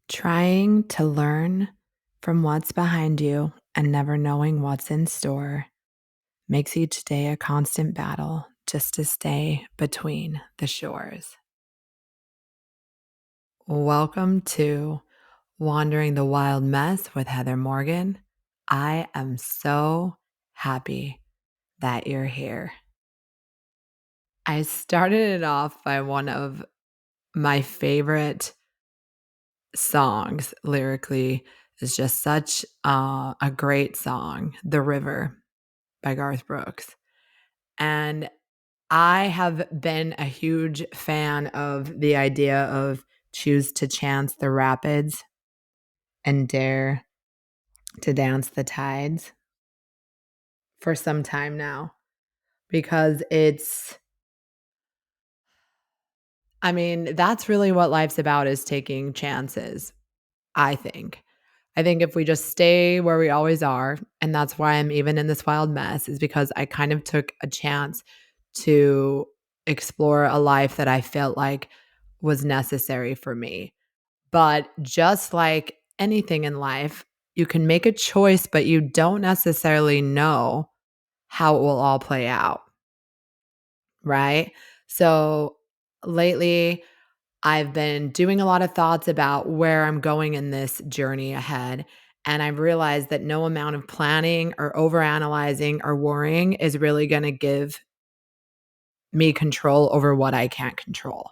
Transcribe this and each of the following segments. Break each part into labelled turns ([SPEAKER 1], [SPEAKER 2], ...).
[SPEAKER 1] Trying to learn from what's behind you and never knowing what's in store makes each day a constant battle just to stay between the shores. Welcome to Wandering the Wild Mess with Heather Morgan. I am so happy that you're here. I started it off by one of my favorite songs lyrically. Is just such a great song, The River by Garth Brooks. And I have been a huge fan of the idea of choose to chance the rapids and dare to dance the tides for some time now because that's really what life's about is taking chances, I think. I think if we just stay where we always are, and that's why I'm even in this wild mess, is because I kind of took a chance to explore a life that I felt like was necessary for me. But just like anything in life, you can make a choice, but you don't necessarily know how it will all play out, right? So lately, I've been doing a lot of thoughts about where I'm going in this journey ahead. And I've realized that no amount of planning or overanalyzing or worrying is really going to give me control over what I can't control.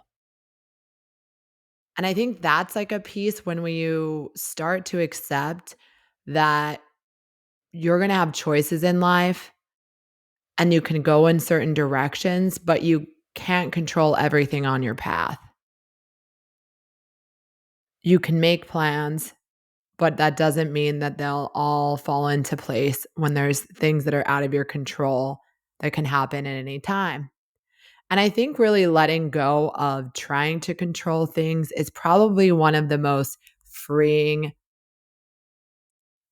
[SPEAKER 1] And I think that's like a piece when you start to accept that you're going to have choices in life and you can go in certain directions, but you can't control everything on your path. You can make plans, but that doesn't mean that they'll all fall into place when there's things that are out of your control that can happen at any time. And I think really letting go of trying to control things is probably one of the most freeing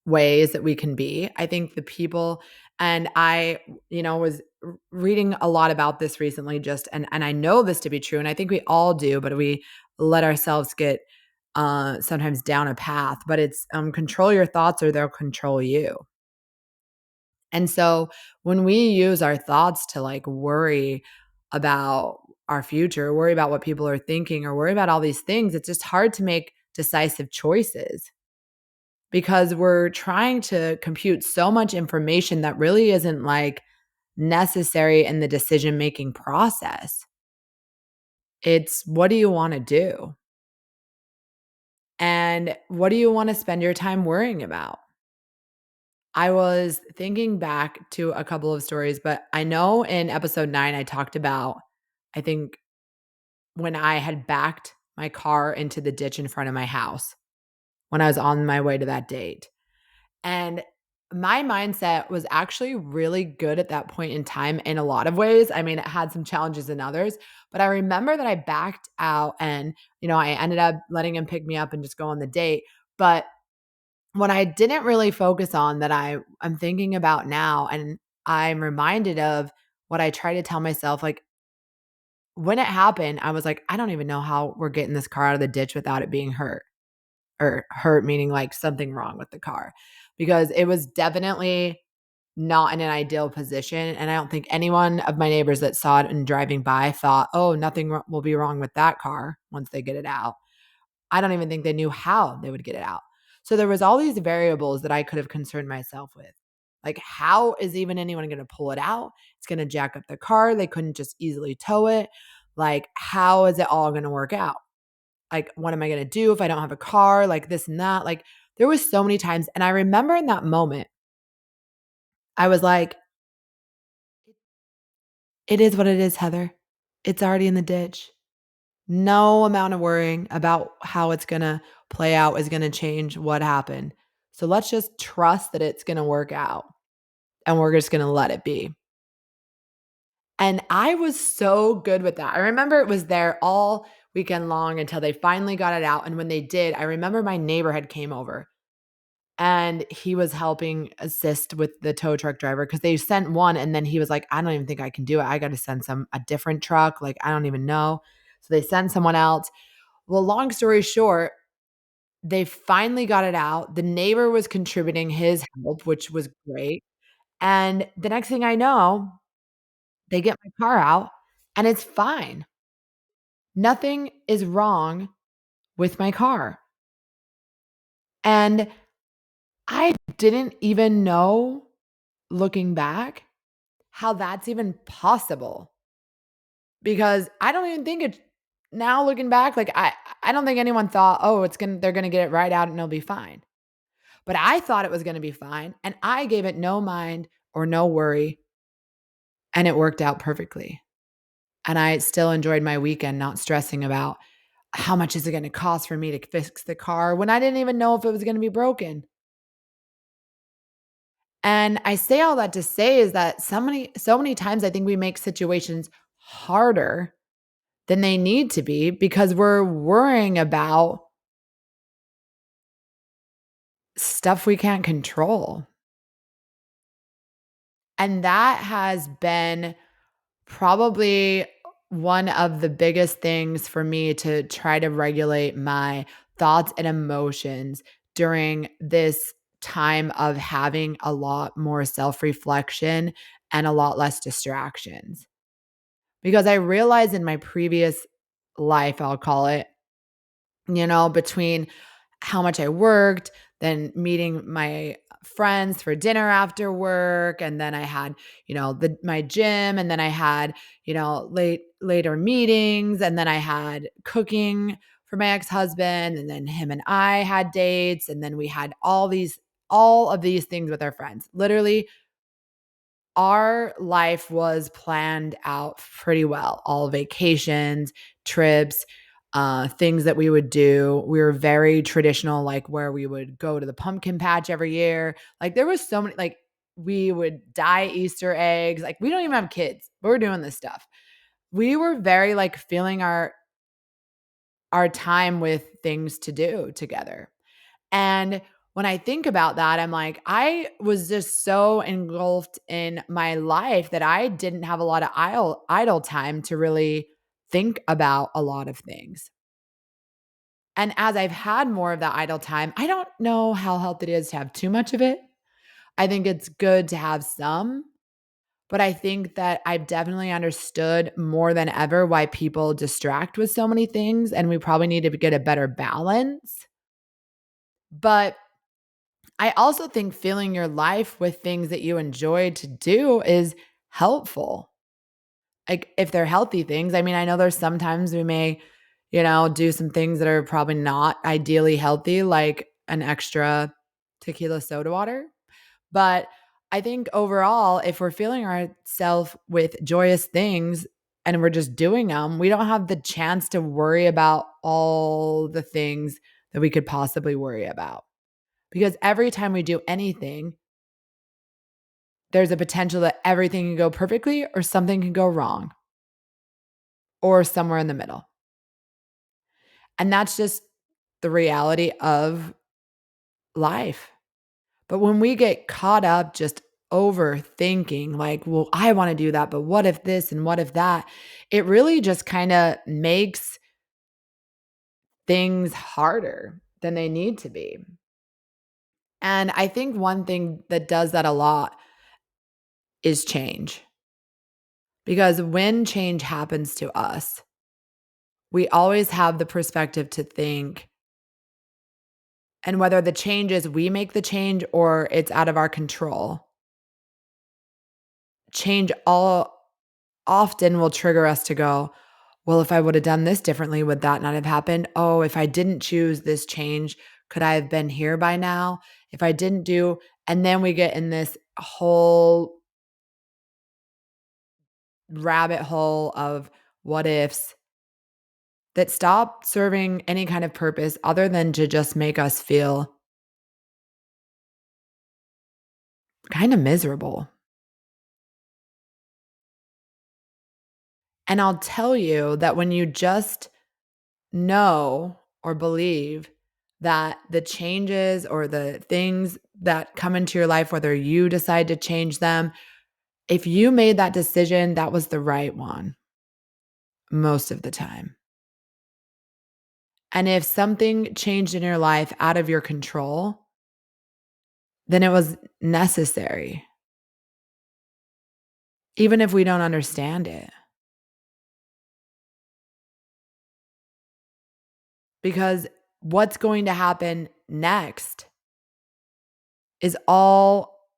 [SPEAKER 1] ways that we can be. I think the people and I, was reading a lot about this recently just and I know this to be true and I think we all do, but we let ourselves get sometimes down a path, but it's control your thoughts or they'll control you. And so when we use our thoughts to like worry about our future, worry about what people are thinking, or worry about all these things, it's just hard to make decisive choices because we're trying to compute so much information that really isn't like necessary in the decision making process. It's what do you want to do? And what do you want to spend your time worrying about? I was thinking back to a couple of stories, but I know in episode 9, I talked about, I think, when I had backed my car into the ditch in front of my house when I was on my way to that date. And my mindset was actually really good at that point in time in a lot of ways. I mean, it had some challenges in others, but I remember that I backed out and, I ended up letting him pick me up and just go on the date. But what I didn't really focus on that I'm thinking about now, and I'm reminded of what I try to tell myself, like when it happened, I was like, I don't even know how we're getting this car out of the ditch without it being hurt or hurt, meaning like something wrong with the car because it was definitely not in an ideal position. And I don't think anyone of my neighbors that saw it and driving by thought, oh, nothing will be wrong with that car once they get it out. I don't even think they knew how they would get it out. So there was all these variables that I could have concerned myself with. Like how is even anyone going to pull it out? It's going to jack up the car. They couldn't just easily tow it. Like how is it all going to work out? Like what am I going to do if I don't have a car? Like this and that. Like there was so many times and I remember in that moment I was like it is what it is, Heather. It's already in the ditch. No amount of worrying about how it's gonna play out is gonna change what happened. So let's just trust that it's gonna work out and we're just gonna let it be. And I was so good with that. I remember it was there all weekend long until they finally got it out. And when they did, I remember my neighbor had came over and he was helping assist with the tow truck driver because they sent one and then he was like, I don't even think I can do it. I got to send a different truck. Like, I don't even know. So they sent someone else. Well, long story short, They finally got it out. The neighbor was contributing his help, which was great. And the next thing I know, they get my car out and it's fine. Nothing is wrong with my car. And I didn't even know, looking back, how that's even possible because I don't even think it's now looking back, like I don't think anyone thought, "Oh, they're going to get it right out and it'll be fine." But I thought it was going to be fine and I gave it no mind or no worry and it worked out perfectly. And I still enjoyed my weekend not stressing about how much is it going to cost for me to fix the car when I didn't even know if it was going to be broken. And I say all that to say is that so many times I think we make situations harder than they need to be because we're worrying about stuff we can't control. And that has been probably one of the biggest things for me to try to regulate my thoughts and emotions during this time of having a lot more self-reflection and a lot less distractions. Because I realized in my previous life, I'll call it, between how much I worked, then meeting my friends for dinner after work, and then I had, my gym, and then I had, later meetings, and then I had cooking for my ex-husband, and then him and I had dates, and then we had all of these things with our friends. Literally our life was planned out pretty well. All vacations, trips, things that we would do. We were very traditional, like where we would go to the pumpkin patch every year. Like there was so many, like we would dye Easter eggs. Like we don't even have kids, but we're doing this stuff. We were very like feeling our time with things to do together. And when I think about that, I'm like, I was just so engulfed in my life that I didn't have a lot of idle time to really think about a lot of things. And as I've had more of that idle time, I don't know how healthy it is to have too much of it. I think it's good to have some, but I think that I've definitely understood more than ever why people distract with so many things. And we probably need to get a better balance. But I also think filling your life with things that you enjoy to do is helpful. Like if they're healthy things. I mean, I know there's sometimes we may, do some things that are probably not ideally healthy, like an extra tequila soda water. But I think overall, if we're filling ourselves with joyous things and we're just doing them, we don't have the chance to worry about all the things that we could possibly worry about. Because every time we do anything, there's a potential that everything can go perfectly or something can go wrong or somewhere in the middle. And that's just the reality of life. But when we get caught up just overthinking, like, well, I want to do that, but what if this and what if that? It really just kind of makes things harder than they need to be. And I think one thing that does that a lot is change. Because when change happens to us, we always have the perspective to think, and whether the change is we make the change or it's out of our control, change all often will trigger us to go, well, if I would have done this differently, would that not have happened? Oh, if I didn't choose this change, could I have been here by now? If I didn't do, and then we get in this whole rabbit hole of what ifs that stop serving any kind of purpose other than to just make us feel kind of miserable. And I'll tell you that when you just know or believe that the changes or the things that come into your life, whether you decide to change them, if you made that decision, that was the right one most of the time. And if something changed in your life out of your control, then it was necessary, even if we don't understand it. Because what's going to happen next is all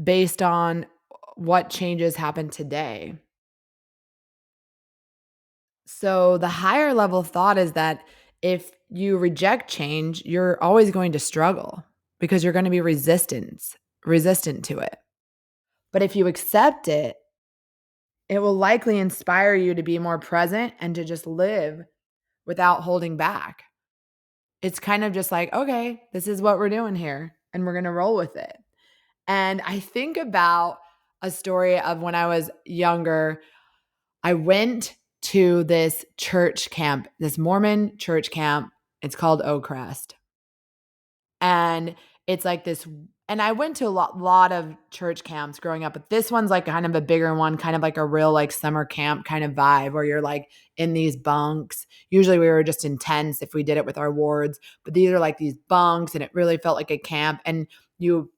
[SPEAKER 1] based on what changes happen today. So the higher level thought is that if you reject change, you're always going to struggle because you're going to be resistant to it. But if you accept it, it will likely inspire you to be more present and to just live without holding back. It's kind of just like, okay, this is what we're doing here and we're going to roll with it. And I think about a story of when I was younger. I went to this church camp, this Mormon church camp. It's called Oakcrest. And it's like this, and I went to a lot of church camps growing up, but this one's like kind of a bigger one, kind of like a real like summer camp kind of vibe where you're like in these bunks. Usually we were just in tents if we did it with our wards, but these are like these bunks and it really felt like a camp. And you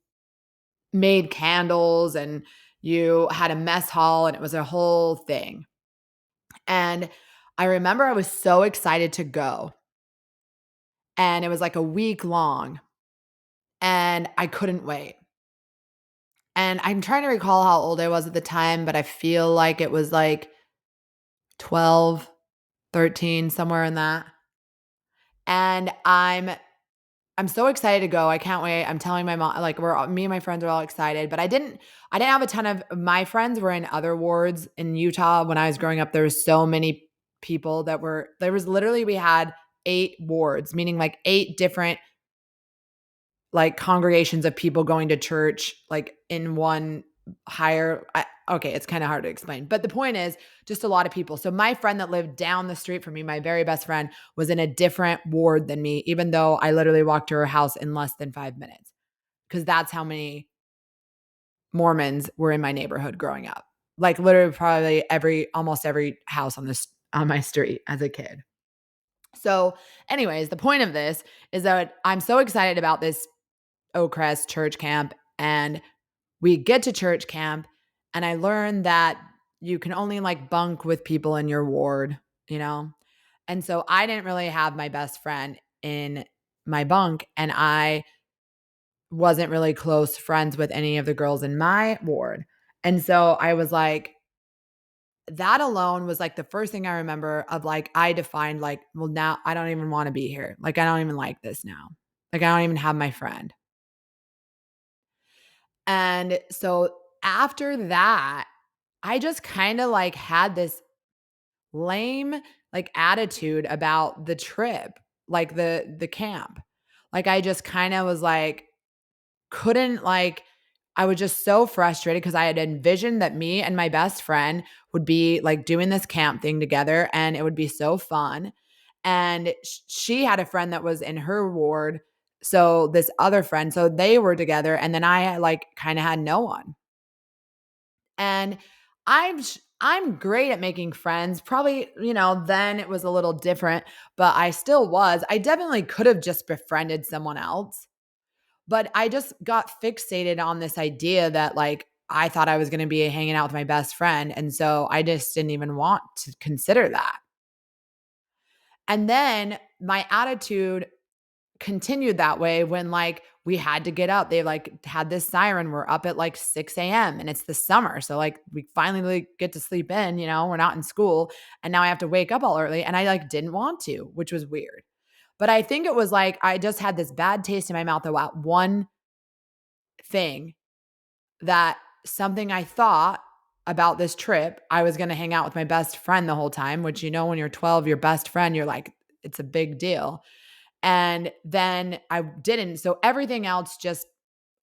[SPEAKER 1] made candles and you had a mess hall and it was a whole thing. And I remember I was so excited to go. And it was like a week long and I couldn't wait. And I'm trying to recall how old I was at the time, but I feel like it was like 12, 13, somewhere in that. And I'm so excited to go. I can't wait. I'm telling my mom, like me and my friends are all excited, but I didn't have a ton of my friends were in other wards in Utah when I was growing up. There was so many people there was literally, we had 8 wards, meaning like 8 different like congregations of people going to church, like in one okay, it's kind of hard to explain. But the point is just a lot of people. So my friend that lived down the street from me, my very best friend, was in a different ward than me, even though I literally walked to her house in less than 5 minutes because that's how many Mormons were in my neighborhood growing up. Like literally probably almost every house on my street as a kid. So anyways, the point of this is that I'm so excited about this Oakcrest church camp. And we get to church camp and I learned that you can only like bunk with people in your ward, you know? And so I didn't really have my best friend in my bunk and I wasn't really close friends with any of the girls in my ward. And so I was like, that alone was like the first thing I remember of like, I defined like, well, now I don't even want to be here. Like, I don't even like this now. Like, I don't even have my friend. And so after that, I just kind of like had this lame like attitude about the trip, like the camp. Like I just kind of was like couldn't like I was just so frustrated because I had envisioned that me and my best friend would be like doing this camp thing together and it would be so fun. And she had a friend that was in her ward. So this other friend, so they were together and then I like kind of had no one. And I'm great at making friends. Probably, then it was a little different, but I still was. I definitely could have just befriended someone else. But I just got fixated on this idea that like I thought I was going to be hanging out with my best friend and so I just didn't even want to consider that. And then my attitude continued that way when like we had to get up. They like had this siren. We're up at like 6 a.m. and it's the summer. So like we finally like, get to sleep in, we're not in school. And now I have to wake up all early. And I like didn't want to, which was weird. But I think it was like I just had this bad taste in my mouth about one thing that something I thought about this trip, I was going to hang out with my best friend the whole time, which, when you're 12, your best friend, you're like, it's a big deal. And then I didn't. So everything else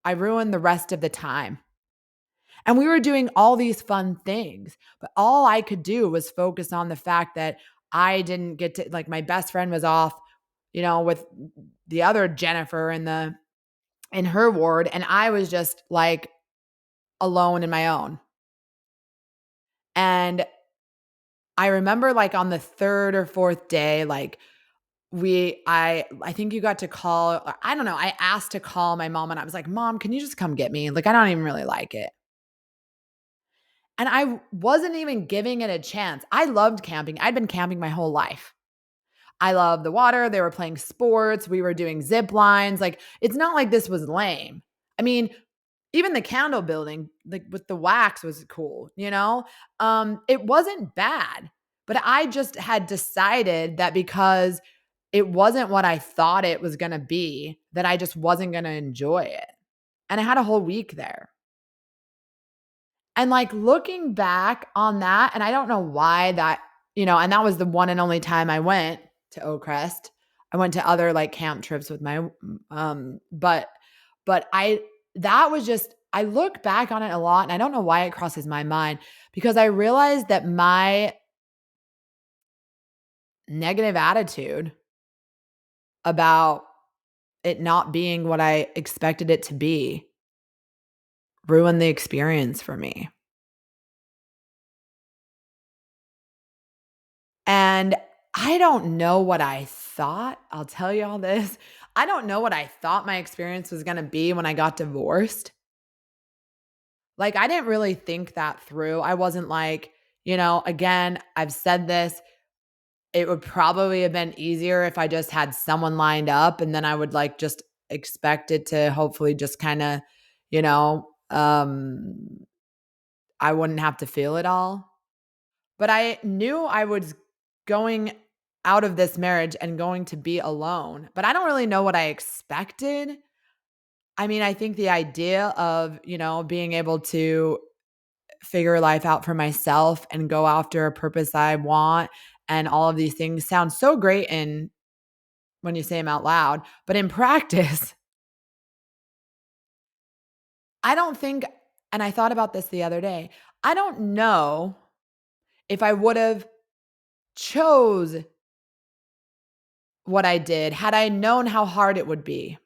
[SPEAKER 1] I ruined the rest of the time. And we were doing all these fun things, but all I could do was focus on the fact that I didn't get to, like, my best friend was off, with the other Jennifer in her ward. And I was just like alone in my own. And I remember like on the third or fourth day, like I think you got to call, or I don't know, I asked to call my mom and I was like, "Mom, can you just come get me? Like, I don't even really like it." And I wasn't even giving it a chance. I loved camping. I'd been camping my whole life. I love the water. They were playing sports. We were doing zip lines. Like, it's not like this was lame. I mean, even the candle building, like with the wax was cool, you know? It wasn't bad, but I just had decided that because it wasn't what I thought it was going to be, that I just wasn't going to enjoy it. And I had a whole week there. And, like, looking back on that, and I don't know why that, and that was the one and only time I went to Oakcrest. I went to other, like, camp trips with my, but I that was just I look back on it a lot, and I don't know why it crosses my mind because I realized that my negative attitude about it not being what I expected it to be ruined the experience for me. And I don't know what I thought. I'll tell you all this. I don't know what I thought my experience was going to be when I got divorced. Like, I didn't really think that through. I wasn't like, again, I've said this. It would probably have been easier if I just had someone lined up and then I would like just expect it to hopefully just kind of, you know, um, I wouldn't have to feel it all. But I knew I was going out of this marriage and going to be alone, but I don't really know what I expected. I mean, I think the idea of, being able to figure life out for myself and go after a purpose I want and all of these things sound so great in when you say them out loud, but in practice, I don't think, and I thought about this the other day, I don't know if I would have chose what I did had I known how hard it would be.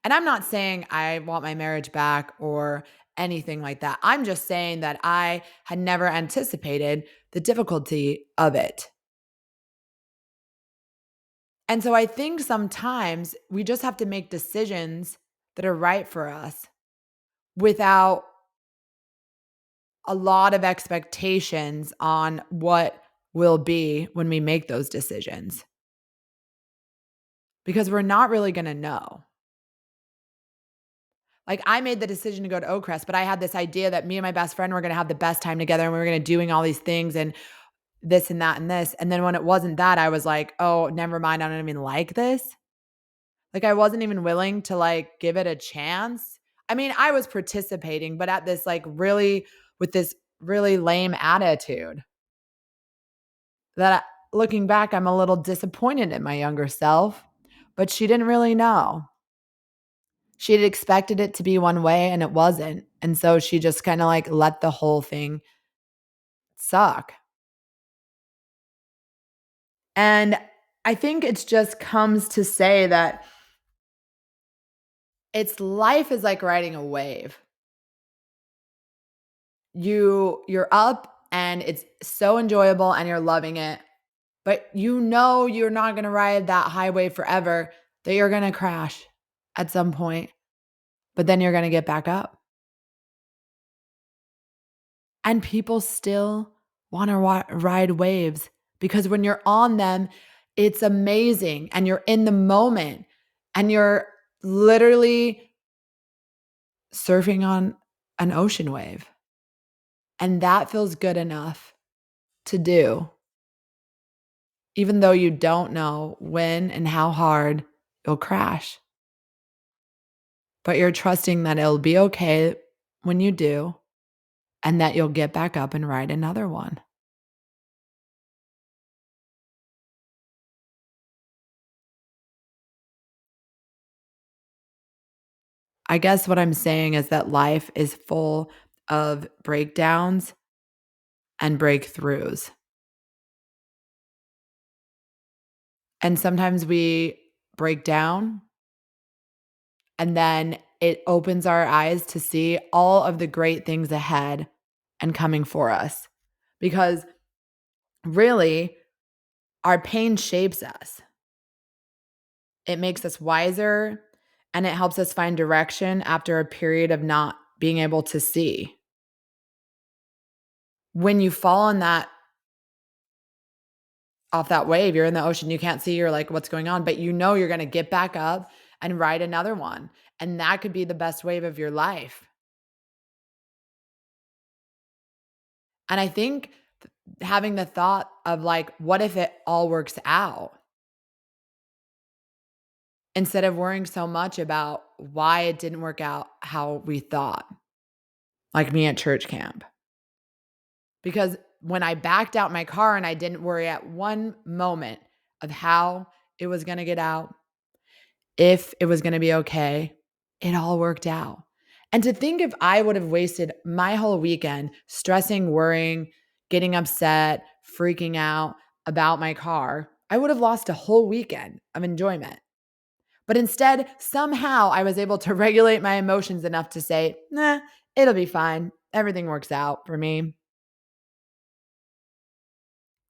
[SPEAKER 1] And I'm not saying I want my marriage back or anything like that. I'm just saying that I had never anticipated the difficulty of it. And so I think sometimes we just have to make decisions that are right for us without a lot of expectations on what will be when we make those decisions because we're not really going to know. Like, I made the decision to go to Oakcrest, but I had this idea that me and my best friend were going to have the best time together and we were going to doing all these things and this and that and this. And then when it wasn't that, I was like, "Oh, never mind. I don't even like this." Like, I wasn't even willing to like give it a chance. I mean, I was participating, but at this like really with this really lame attitude that looking back, I'm a little disappointed in my younger self, but she didn't really know. She had expected it to be one way and it wasn't. And so she just kind of like let the whole thing suck. And I think it's just comes to say that it's life is like riding a wave. You're up and it's so enjoyable and you're loving it, but you're not going to ride that high wave forever, that you're going to crash at some point, but then you're going to get back up. And people still want to ride waves because when you're on them, it's amazing and you're in the moment and you're literally surfing on an ocean wave. And that feels good enough to do, even though you don't know when and how hard you'll crash. But you're trusting that it'll be okay when you do and that you'll get back up and ride another one. I guess what I'm saying is that life is full of breakdowns and breakthroughs. And sometimes we break down and then it opens our eyes to see all of the great things ahead and coming for us. Because really, Our pain shapes us. It makes us wiser and it helps us find direction after a period of not being able to see. When you fall on that off that wave, you're in the ocean, you can't see, you're like, what's going on? But you know you're gonna get back up and ride another one. And that could be the best wave of your life. And I think having the thought of like, what if it all works out? Instead of worrying so much about why it didn't work out how we thought, like me at church camp. Because when I backed out my car and I didn't worry at one moment of how it was going to get out, if it was going to be okay, it all worked out. And to think if I would have wasted my whole weekend stressing, worrying, getting upset, freaking out about my car, I would have lost a whole weekend of enjoyment. But instead, somehow I was able to regulate my emotions enough to say, nah, it'll be fine. Everything works out for me.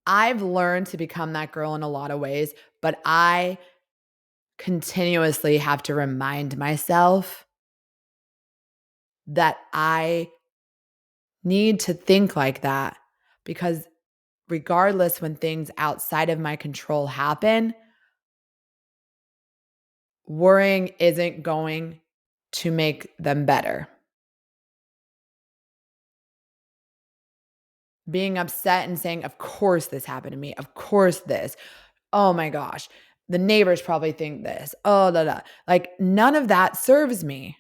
[SPEAKER 1] I've learned to become that girl in a lot of ways, but I continuously have to remind myself that I need to think like that because regardless when things outside of my control happen, worrying isn't going to make them better. Being upset and saying, "Of course this happened to me. Of course this. Oh my gosh. The neighbors probably think this. Oh, da, da." Like none of that serves me.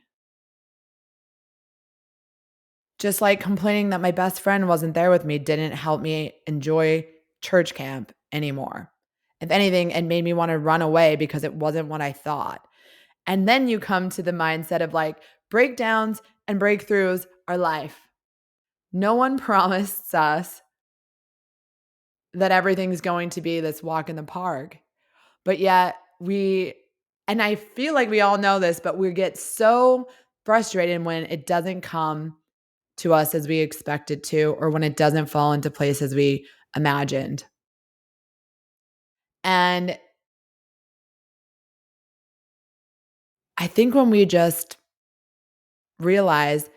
[SPEAKER 1] Just like complaining that my best friend wasn't there with me didn't help me enjoy church camp anymore. If anything, it made me want to run away because it wasn't what I thought. And then you come to the mindset of like breakdowns and breakthroughs are life. No one promised us that everything's going to be this walk in the park. But yet and I feel like we all know this, but we get so frustrated when it doesn't come to us as we expect it to, or when it doesn't fall into place as we imagined. And I think when we just realize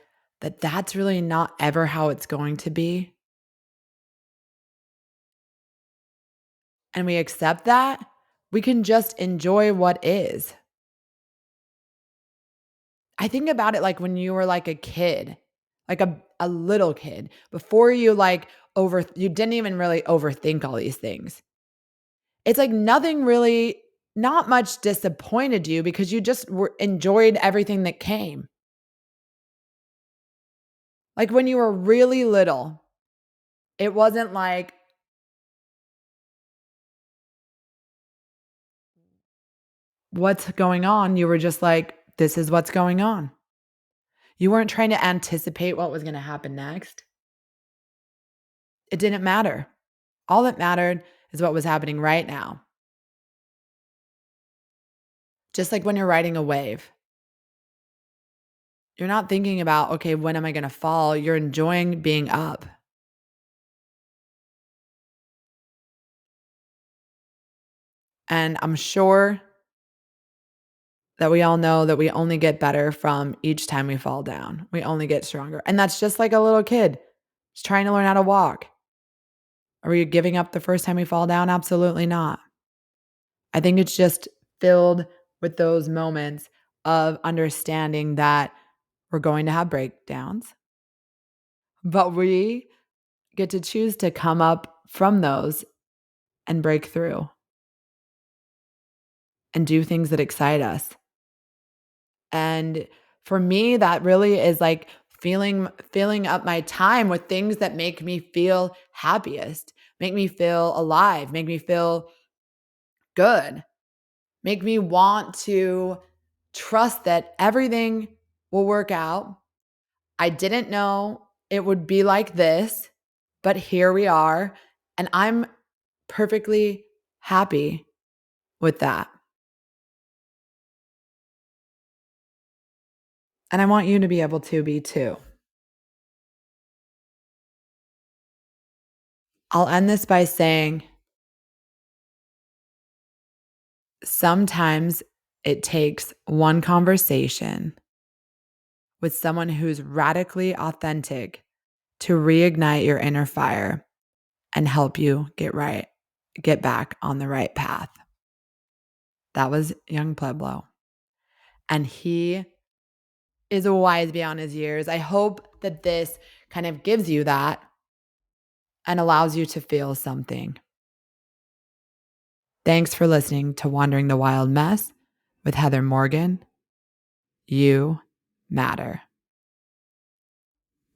[SPEAKER 1] that that's really not ever how it's going to be, and we accept that, we can just enjoy what is. I think about it like when you were like a kid, like a little kid, before you like you didn't even really overthink all these things. It's like nothing really, not much disappointed you because you just enjoyed everything that came. Like when you were really little, it wasn't like, what's going on? You were just like, this is what's going on. You weren't trying to anticipate what was going to happen next. It didn't matter. All that mattered is what was happening right now. Just like when you're riding a wave, you're not thinking about, okay, when am I going to fall? You're enjoying being up. And I'm sure that we all know that we only get better from each time we fall down. We only get stronger. And that's just like a little kid just trying to learn how to walk. Are you giving up the first time you fall down? Absolutely not. I think it's just filled with those moments of understanding that we're going to have breakdowns, but we get to choose to come up from those and break through and do things that excite us. And for me, that really is like filling up my time with things that make me feel happiest, make me feel alive, make me feel good, make me want to trust that everything will work out. I didn't know it would be like this, but here we are. And I'm perfectly happy with that. And I want you to be able to be too. I'll end this by saying Sometimes it takes one conversation with someone who's radically authentic to reignite your inner fire and help you get back on the right path. That was young Pueblo. And he is wise beyond his years. I hope that this kind of gives you that and allows you to feel something. Thanks for listening to Wandering the Wild Mess with Heather Morgan. You matter.